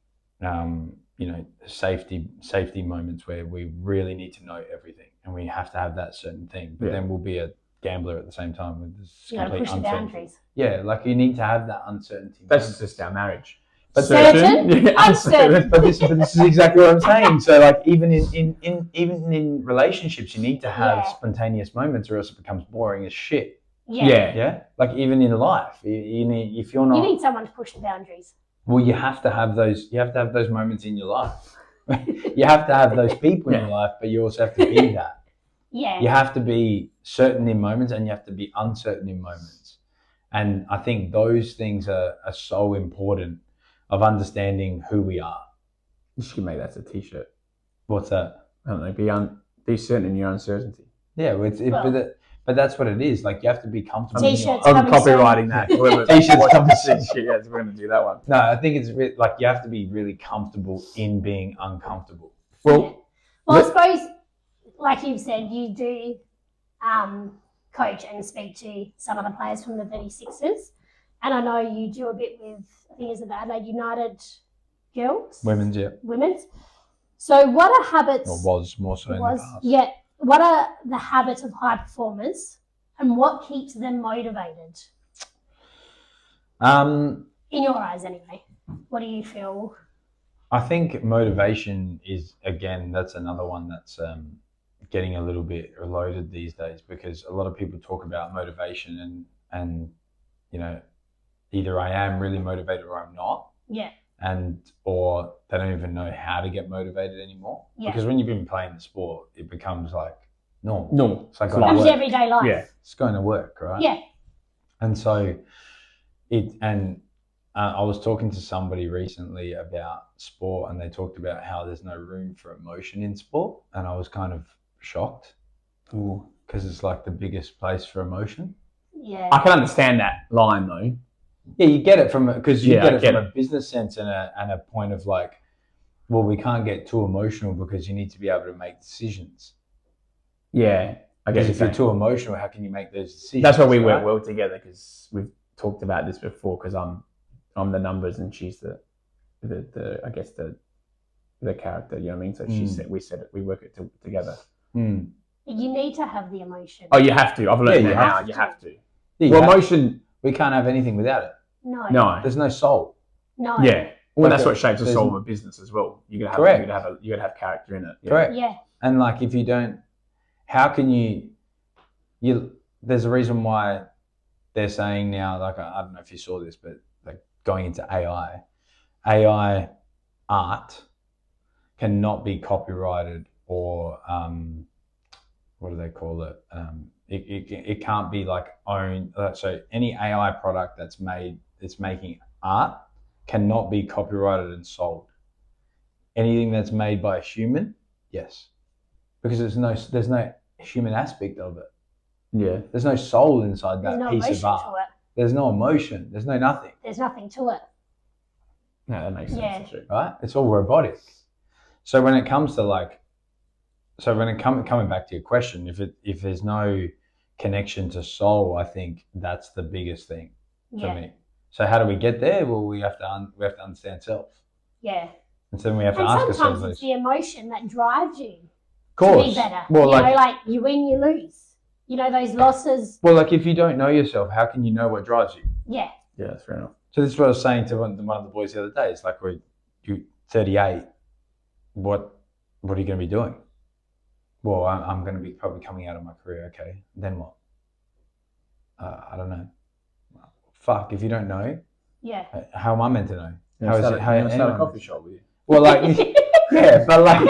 safety moments where we really need to know everything and we have to have that certain thing. But then we'll be a gambler at the same time with this complete push the uncertainty. boundaries. Yeah, like you need to have that uncertainty. That's just our marriage. But certain, uncertain. But this is exactly what I'm saying. So like even in relationships, you need to have spontaneous moments, or else it becomes boring as shit. Yeah. Yeah. Like even in life, you need, if you're not. You need someone to push the boundaries. Well, you have to have those. You have to have those moments in your life. You have to have those people in your life, but you also have to be that. Yeah. You have to be certain in moments, and you have to be uncertain in moments. And I think those things are so important of understanding who we are. You should make that a t-shirt. What's that? I don't know. Be certain in your uncertainty. Yeah, but that's what it is. Like you have to be comfortable. T-shirts. I'm copywriting that. T-shirts coming soon. Yeah, we're going to do that one. No, I think it's like you have to be really comfortable in being uncomfortable. Well, I suppose, like you've said, you do coach and speak to some of the players from the 36ers. And I know you do a bit with, I think, is it the Adelaide United girls? Women's, yeah. Women's. So what are habits? Or was more so in the past. Yeah. What are the habits of high performers and what keeps them motivated? In your eyes, anyway. What do you feel? I think motivation is, again, that's another one that's getting a little bit reloaded these days, because a lot of people talk about motivation and you know, either I am really motivated or I'm not. Yeah. Or they don't even know how to get motivated anymore. Yeah. Because when you've been playing the sport, it becomes like normal. It's like it becomes everyday life. Yeah. It's going to work, right? Yeah. And so I was talking to somebody recently about sport, and they talked about how there's no room for emotion in sport, and I was kind of shocked because it's like the biggest place for emotion. Yeah. I can understand that line though. Yeah, you get it from because you Yeah, get I it get from a business sense and a point of like, well, we can't get too emotional because you need to be able to make decisions. Yeah, I guess Because if you're too emotional, how can you make those decisions? That's why we work right? well together, because we've talked about this before. Because I'm the numbers and she's the I guess the character. You know what I mean? So she said we work it together. Mm. You need to have the emotion. Oh, you have to. I've learned that now. You have to. Yeah, emotion. We can't have anything without it. No. There's no soul. No. Yeah. Well, Like that's what shapes the soul of a business as well. You gotta have character in it. Yeah. Correct. Yeah. And like, if you don't, how can you? There's a reason why they're saying now. Like, I don't know if you saw this, but like going into AI art cannot be copyrighted or what do they call it? It can't be like owned. So any AI product that's making art cannot be copyrighted and sold. Anything that's made by a human, yes, because there's no human aspect of it. Yeah. There's no soul inside that There's no piece emotion of art. to it. There's no emotion. There's no nothing. There's nothing to it. No, that makes sense. Yeah. Actually. Right? It's all robotic. So when it comes to like, coming back to your question, if there's no connection to soul, I think that's the biggest thing for me. So how do we get there? Well, we have to understand self. Yeah. And so then we have to And ask ourselves sometimes it's those. the emotion that drives you Of course. to be better. Well, you know, like you win, you lose. You know, those losses. Well, like if you don't know yourself, how can you know what drives you? Yeah. Yeah, that's fair enough. So this is what I was saying to one of the boys the other day. It's like, you're 38. What are you going to be doing? Well, I'm going to be probably coming out of my career. Okay, then what? I don't know. Fuck, if you don't know, Yeah. how am I meant to know? How is it? How start a anyone- coffee shop with you? Well, like, yeah, but like,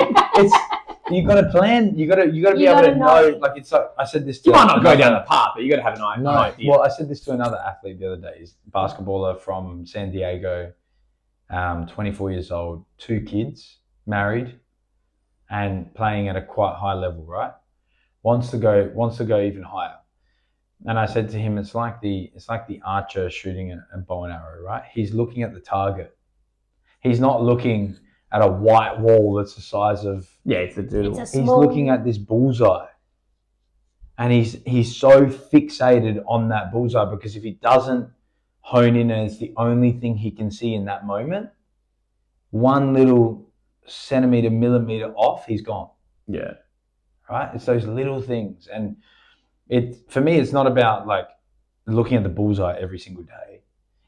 you got to plan. You got to be able gotta to know. Like, it's like I said this. To You might not go another- down the path, but you got to have an idea. Well, I said this to another athlete the other day. He's a basketballer from San Diego, 24 years old, 2 kids, married, and playing at a quite high level. Right, wants to go even higher. And I said to him, it's like the archer shooting a bow and arrow. Right, he's looking at the target. He's not looking at a white wall that's the size of. Yeah, it's a doodle. It's a He's small... looking at this bullseye, and he's so fixated on that bullseye, because if he doesn't hone in and it's the only thing he can see in that moment, one little millimeter off, he's gone. Yeah. Right? It's those little things, and for me, it's not about like looking at the bullseye every single day.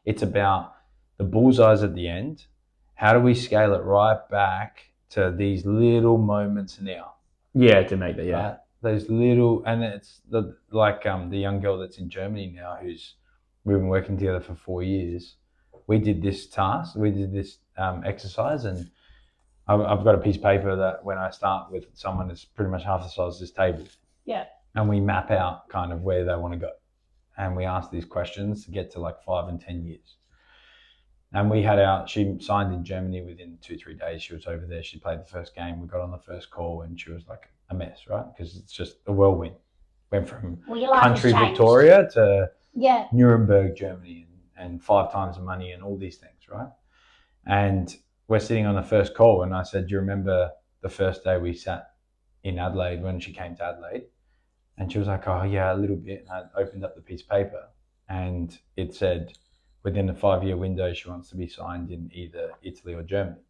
It's about the bullseyes at the end. How do we scale it right back to these little moments now? Yeah, to make that. Yeah. Right? Those little, and it's the young girl that's in Germany now, we've been working together for 4 years. we did this task, we did this exercise, and I've got a piece of paper that when I start with someone, it's pretty much half the size of this table. Yeah. And we map out kind of where they want to go. And we ask these questions to get to like 5 and 10 years. And she signed in Germany within 2-3 days. She was over there. She played the first game. We got on the first call and she was like a mess, right? Because it's just a whirlwind. Went from country Victoria to Nuremberg, Germany, and 5 times the money and all these things, right? And we're sitting on the first call and I said, do you remember the first day we sat in Adelaide when she came to Adelaide? And she was like, oh yeah, a little bit. And I opened up the piece of paper and it said, within a 5-year window, she wants to be signed in either Italy or Germany.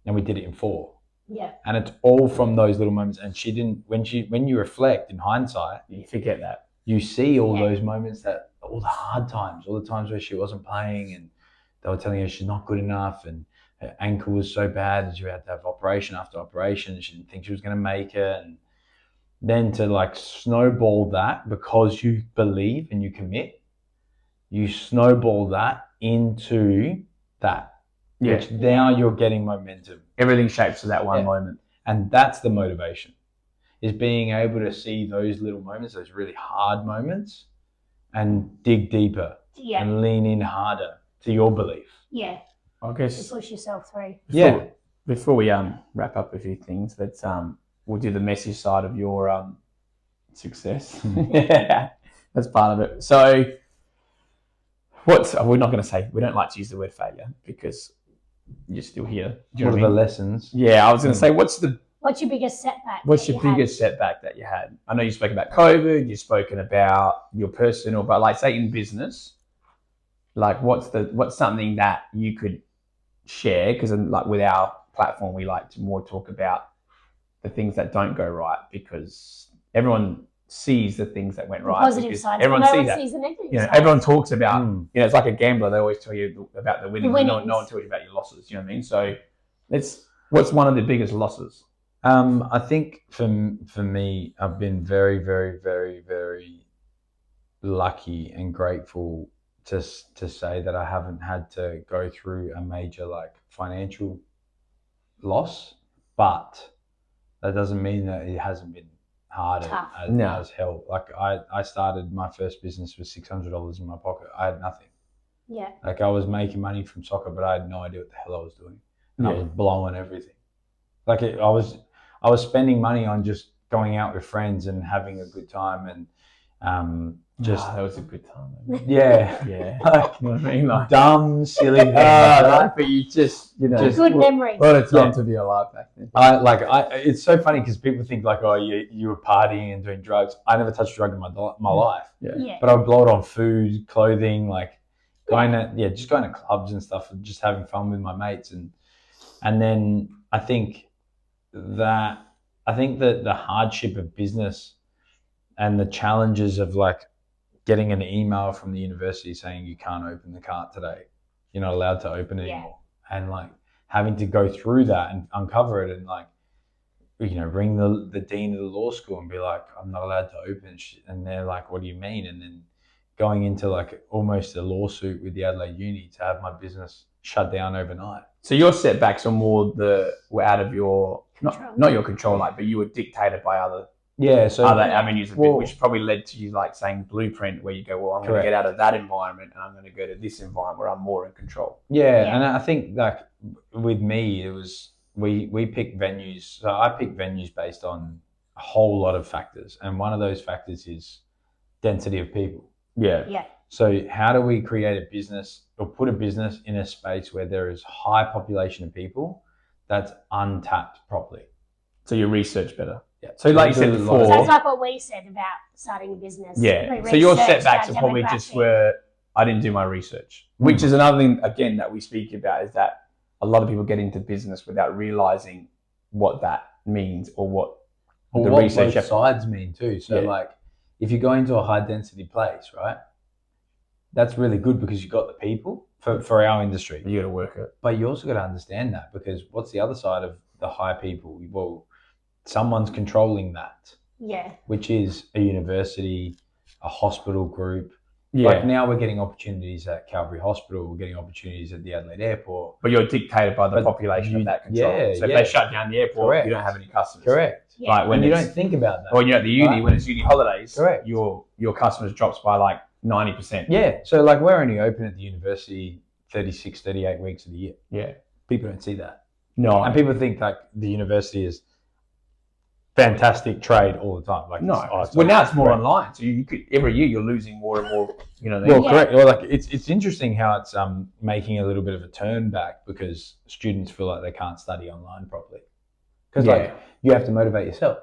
And we did it in 4. Yeah. And it's all from those little moments. And she didn't, when you reflect in hindsight, you forget that. You see all those moments all the hard times, all the times where she wasn't playing and they were telling her she's not good enough and her ankle was so bad that she had to have operation after operation. She didn't think she was going to make it. And then to like snowball that because you believe and you commit, you snowball that into that, which now you're getting momentum. Everything shapes to that one moment. And that's the motivation, is being able to see those little moments, those really hard moments, and dig deeper and lean in harder to your belief. Yeah. I guess push yourself through. Before we wrap up a few things, let's we'll do the messy side of your success. That's part of it. So we're not going to say, we don't like to use the word failure because you're still here. What are the lessons? Yeah, I was going to say, what's your biggest setback? What's your biggest setback that you had? I know you spoke about COVID, you've spoken about your personal, but like say in business, like what's something that you could share? Because like with our platform, we like to more talk about the things that don't go right because everyone sees the things that went right. Positive sides. Everyone sees the negative sides. Everyone talks about, it's like a gambler. They always tell you about the winnings. No one tells you about your losses. You know what I mean? So what's one of the biggest losses? I think for me, I've been very, very, very, very lucky and grateful to say that I haven't had to go through a major like financial loss, but that doesn't mean that it hasn't been hard as hell. Like I started my first business with $600 in my pocket. I had nothing. Yeah. Like I was making money from soccer, but I had no idea what the hell I was doing, and I was blowing everything. Like I was spending money on just going out with friends and having a good time and that was a good time. Yeah. Like, you know what I mean? Like, dumb, silly things. But you just good memories. What a time to be alive back then. It's so funny because people think like, oh, you were partying and doing drugs. I never touched a drug in my life. Yeah. But I would blow it on food, clothing, like going to clubs and stuff and just having fun with my mates. And then I think that the hardship of business and the challenges of like getting an email from the university saying you can't open the cart today, you're not allowed to open it anymore, and like having to go through that and uncover it and like, you know, ring the dean of the law school and be like, I'm not allowed to open and they're like, what do you mean? And then going into like almost a lawsuit with the Adelaide Uni to have my business shut down overnight. So your setbacks are more were out of your not your control, like, but you were dictated by other avenues of it, which probably led to you like saying blueprint, where you go, well, I'm going to get out of that environment and I'm going to go to this environment where I'm more in control. And I think like with me, it was we pick venues. So I pick venues based on a whole lot of factors, and one of those factors is density of people. So how do we create a business or put a business in a space where there is high population of people that's untapped properly? So you research better. So like you said before. So it's like what we said about starting a business. So your setbacks are probably just where I didn't do my research, which is another thing, again, that we speak about, is that a lot of people get into business without realizing what that means or what the research both sides mean too. So like if you go into a high density place, right, that's really good because you got the people for our industry. You got to work it. But you also got to understand that, because what's the other side of the high people? Well, someone's controlling that. Yeah. Which is a university, a hospital group, Yeah. Like now we're getting opportunities at Calvary Hospital, we're getting opportunities at the Adelaide Airport. But you're dictated by the But population of that control. yeah, so if yeah. they shut down the airport, Correct. you don't have any customers. Correct. Yeah. Like when And you it's- don't think about that. Or you're at the uni, Right. when it's uni holidays, Correct. your customers drops by like 90%. Yeah. So like we're only open at the university 36, 38 weeks of the year. Yeah. People don't see that. No. And people think like the university is fantastic trade all the time. Like No. it's Well, now it's more great. online. So you could every year you're losing more and more. You know. Well, Yeah. correct. Well, like it's interesting how it's making a little bit of a turn back because students feel like they can't study online properly because like you have to motivate yourself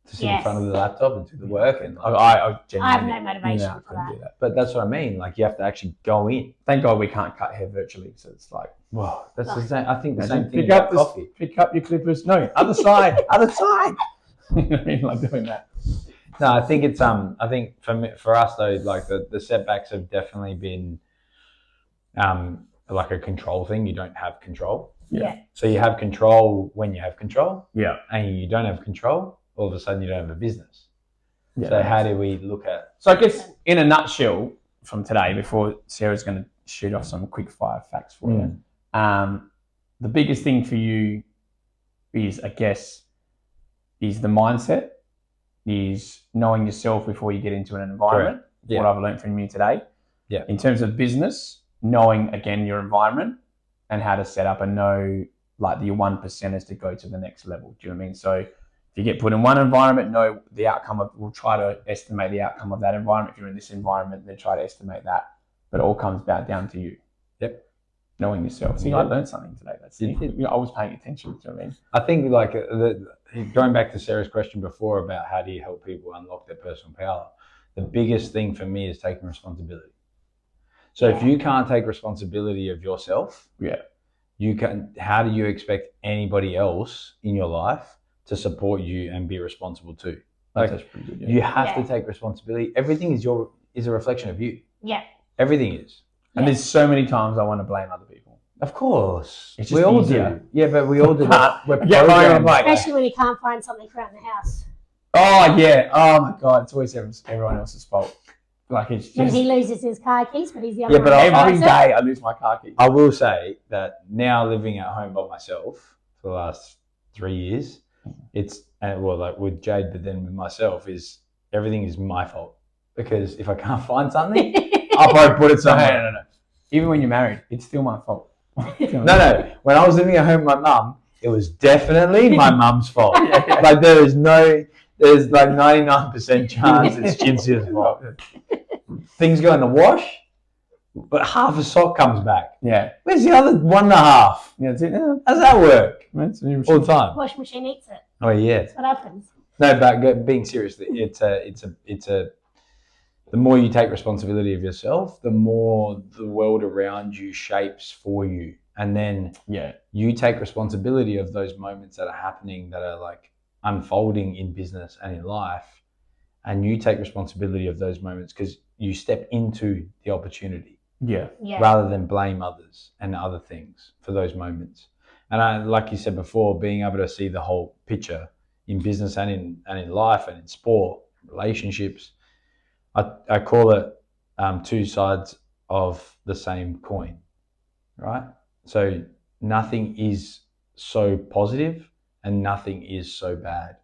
to sit in Yes. front of the laptop and do the work and like, I I have genuinely no motivation no, I for couldn't that. do that. but that's what I mean. Like you have to actually go in. Thank God we can't cut hair virtually. So it's like Well, that's the same. I think the same thing pick up about coffee. pick up your clippers. No, other side, other side. You know what I mean, like doing that. No, I think it's I think for us though, like the setbacks have definitely been like a control thing. You don't have control. Yeah. So you have control when you have control, Yeah. and you don't have control. All of a sudden, you don't have a business. Yeah. So how do we look at? So I guess in a nutshell from today, before Sarah's going to shoot off some quick fire facts for you, the biggest thing for you is, I guess, is the mindset, is knowing yourself before you get into an environment. Yeah. What I've learned from you today. Yeah. In terms of business, knowing again your environment and how to set up and know like your 1%ers to go to the next level. Do you know what I mean? So if you get put in one environment, know the outcome of, we'll try to estimate the outcome of that environment. If you're in this environment, then try to estimate that. But it all comes back down to you. Yep. Knowing yourself. See, Yeah. I learned something today. That's You did. I was paying attention. Do you know what I mean? I think like going back to Sarah's question before about how do you help people unlock their personal power, the biggest thing for me is taking responsibility. So if you can't take responsibility of yourself, Yeah. you can. How do you expect anybody else in your life to support you and be responsible too? Like That's pretty good. Yeah. you have Yeah. to take responsibility. Everything is a reflection of you. Yeah. Everything is. And there's so many times I want to blame other people. Of course. It's We just all easier. do. Yeah, but we all do that. We're Yeah, programmed like- Especially when you can't find something around the house. Oh yeah. Oh my God. It's always everyone else's fault. Like it's When just he loses his car keys, but he's the only Yeah, one but who every finds it. day I lose my car keys. I will say that now living at home by myself for the last 3 years, it's well, like with Jade, but then with myself, is everything is my fault because if I can't find something, I'll probably put it No, somewhere. no. Even when you're married, it's still my fault. No. When I was living at home with my mum, it was definitely my mum's fault. Yeah. Like there's like 99% chance it's Cinzia's fault. Things go in the wash, but half a sock comes back. Yeah. Where's the other 1.5? Yeah, that's it. Yeah. How's that work? That's All the time. Washing machine eats it. Oh yeah. That's what happens. No, but being serious, it's a. The more you take responsibility of yourself, the more the world around you shapes for you, and then Yeah. you take responsibility of those moments that are happening, that are like unfolding in business and in life, and you take responsibility of those moments because you step into the opportunity Yeah. Yeah. rather than blame others and other things for those moments. And I, like you said before, being able to see the whole picture in business and in life and in sport, relationships, I call it two sides of the same coin, right? So nothing is so positive and nothing is so bad.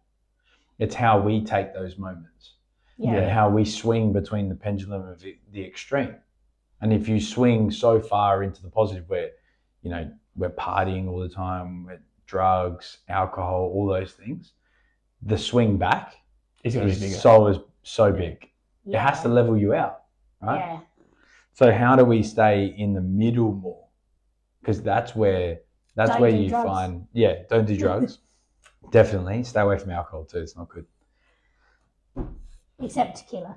It's how we take those moments Yeah. and how we swing between the pendulum of the extreme. And if you swing so far into the positive where, we're partying all the time, with drugs, alcohol, all those things, the swing back It's going to be is bigger. so big. It has to level you out, right? Yeah. So how do we stay in the middle more? Because that's where Don't do you drugs. find, don't do drugs. Definitely stay away from alcohol too. It's not good. Except tequila.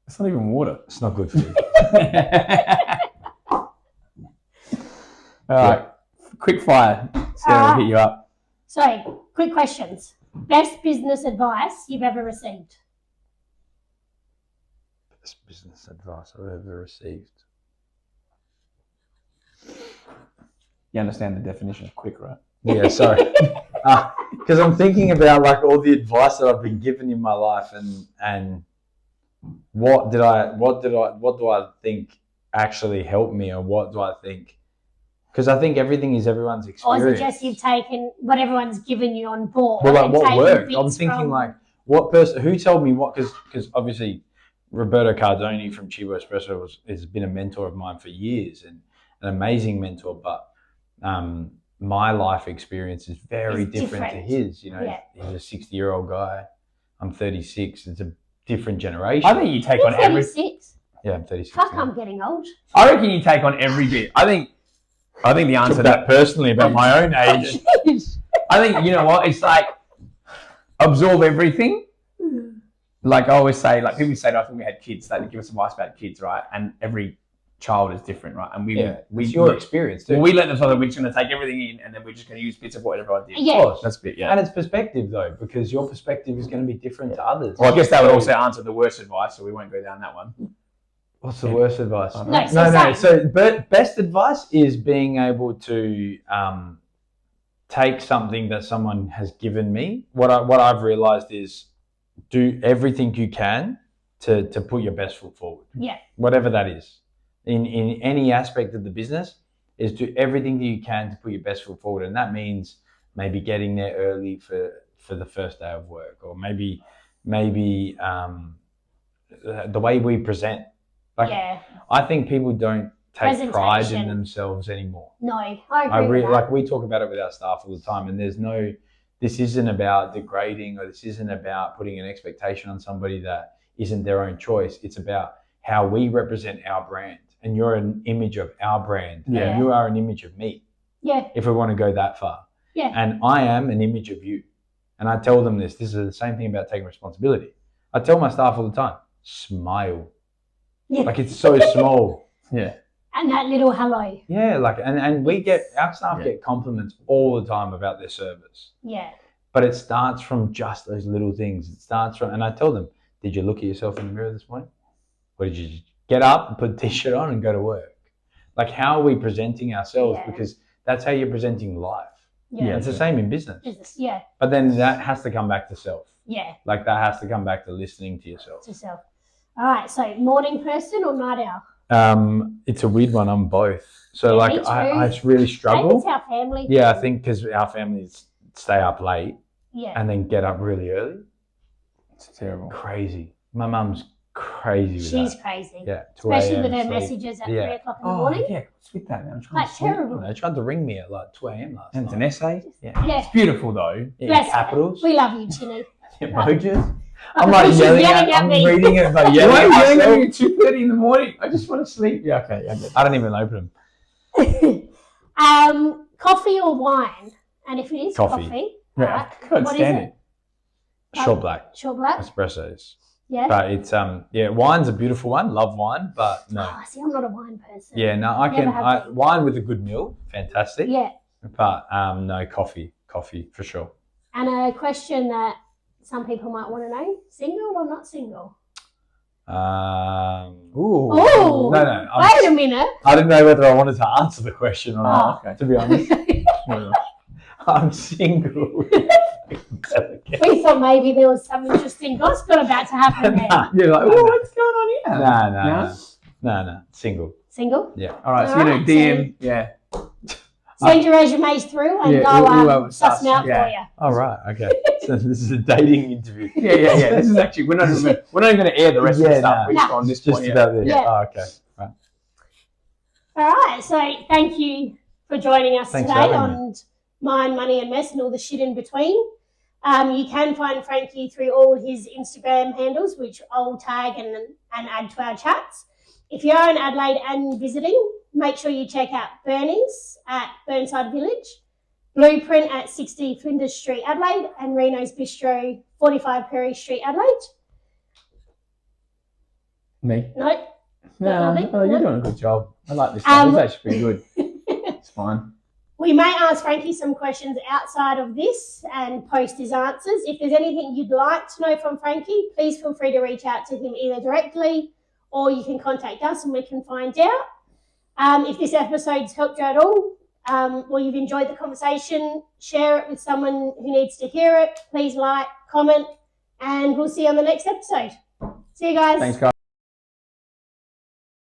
It's not even water. It's not good for you. All right. Quick fire. Sarah will hit you up. So, quick questions. Best business advice you've ever received? Best business advice I've ever received. You understand the definition of quick, right? Yeah, sorry. Because I'm thinking about like all the advice that I've been given in my life, and what do I think actually helped me, or what do I think? Because I think everything is everyone's Or experience. is it just you've taken what everyone's given you on board? Well, like and what taken worked? bits I'm thinking from- like what person who told me what? Because obviously Roberto Cardoni from Chibo Espresso has been a mentor of mine for years and an amazing mentor, but my life experience is very It's different to different. his. You know, Yeah. he's a 60-year-old guy. I'm 36. It's a different generation. I think you take You're on every. 36. Yeah, I'm 36. Fuck, now. I'm getting old. I reckon you take on every bit. I think the answer to Took that. that personally about my own age. I think you know what it's like. Absorb everything. Like I always say, like people say, I think we had kids that give us advice about kids, right? And every child is different, right? And It's your experience too. Well, we let them know that we're just going to take everything in, and then we're just going to use bits of what everyone did. Yeah. Of course. That's a bit, yeah. And it's perspective though, because your perspective is going to be different to others. Well, I guess that would also answer the worst advice, so we won't go down that one. What's the worst advice? No, so No. same. So, best advice is being able to take something that someone has given me. What I've realized is do everything you can to put your best foot forward. Yeah. Whatever that is, in any aspect of the business, is do everything that you can to put your best foot forward, and that means maybe getting there early for the first day of work, or maybe the way we present. Like, Yeah. I think people don't take pride in Presentation. themselves anymore. No, I agree with that. Like we talk about it with our staff all the time, and this isn't about degrading, or this isn't about putting an expectation on somebody that isn't their own choice. It's about how we represent our brand, and you're an image of our brand, Yeah. and you are an image of me. Yeah. If we want to go that far, Yeah. and I am an image of you, and I tell them this. This is the same thing about taking responsibility. I tell my staff all the time, smile. Yeah. Like it's so small. Yeah. And that little hello. Yeah, like and we get our staff get compliments all the time about their service. Yeah. But it starts from just those little things. It starts from, and I tell them, did you look at yourself in the mirror this morning? Or did you just get up and put a t-shirt on and go to work? Like, how are we presenting ourselves? Yeah. Because that's how you're presenting life. Yeah. It's the same in business. Yeah. But then that has to come back to self. Yeah. Like, that has to come back to listening to yourself. To self. All right. So morning person or night owl? It's a weird one. I'm both. So, Yeah, like, me too. I really Maybe struggle. it's our family. Yeah, I thing. think because our families stay up late Yeah. and then get up really early. It's terrible. Crazy. My mum's crazy with She's that. crazy. Yeah, 2 Especially a.m. with her sleep. messages at Yeah. 3 o'clock in the morning. yeah. What's with that? I'm trying Like to sleep. terrible. They tried to ring me at like 2 a.m. last And it's night. an essay. Yeah. Yeah. It's beautiful though. Yeah, Bless her. capitals, We love you, Chinny. emojis. I'm like She's yelling yelling at I'm me. reading it, like Why yelling are at you yelling at myself. me at 2:30 in the morning? I just want to sleep. Yeah, okay. I get I don't even open them. Coffee or wine? And if it is Coffee. coffee, Yeah, alright, I can't what is stand it? it. Short black, Short black? espressos. Yeah. But it's wine's a beautiful one. Love wine, but no. Oh, see, I'm not a wine person. Yeah, no, I Never can. have been. Wine with a good meal, fantastic. Yeah. But no, coffee for sure. And a question that some people might want to know: single or not single? Ooh. Oh, No, wait a minute. I didn't know whether I wanted to answer the question or not. okay. To be honest, I'm single. We thought maybe there was some interesting gossip about to happen there. Nah, You're like, oh, what's going on here? No, single. Single? Yeah. All right, so Alright, DM, yeah. Send your resumes through and Yeah, go we'll suss them out yeah. for you. All right. Okay. So this is a dating interview. Yeah. This is actually we're not even going to air the rest of the Yeah, stuff. no. We're just on this Just point. about this. Yeah. Oh, okay. Right. All right. So thank you for joining us Thanks for today having on Mind, Money and Mess and all the shit in between. You can find Frankie through all his Instagram handles, which I'll tag and add to our chats. If you are in Adelaide and visiting, make sure you check out Bernie's at Burnside Village, Blueprint at 60 Flinders Street, Adelaide, and Reno's Bistro, 45 Perry Street, Adelaide. Me? No, No, Nothing? you're doing a good job. I like this stuff. It's actually pretty good. It's fine. we may ask Frankie some questions outside of this and post his answers. If there's anything you'd like to know from Frankie, please feel free to reach out to him either directly or you can contact us and we can find out. If this episode's helped you at all, or you've enjoyed the conversation, share it with someone who needs to hear it. Please like, comment, and we'll see you on the next episode. See you guys. Thanks, guys.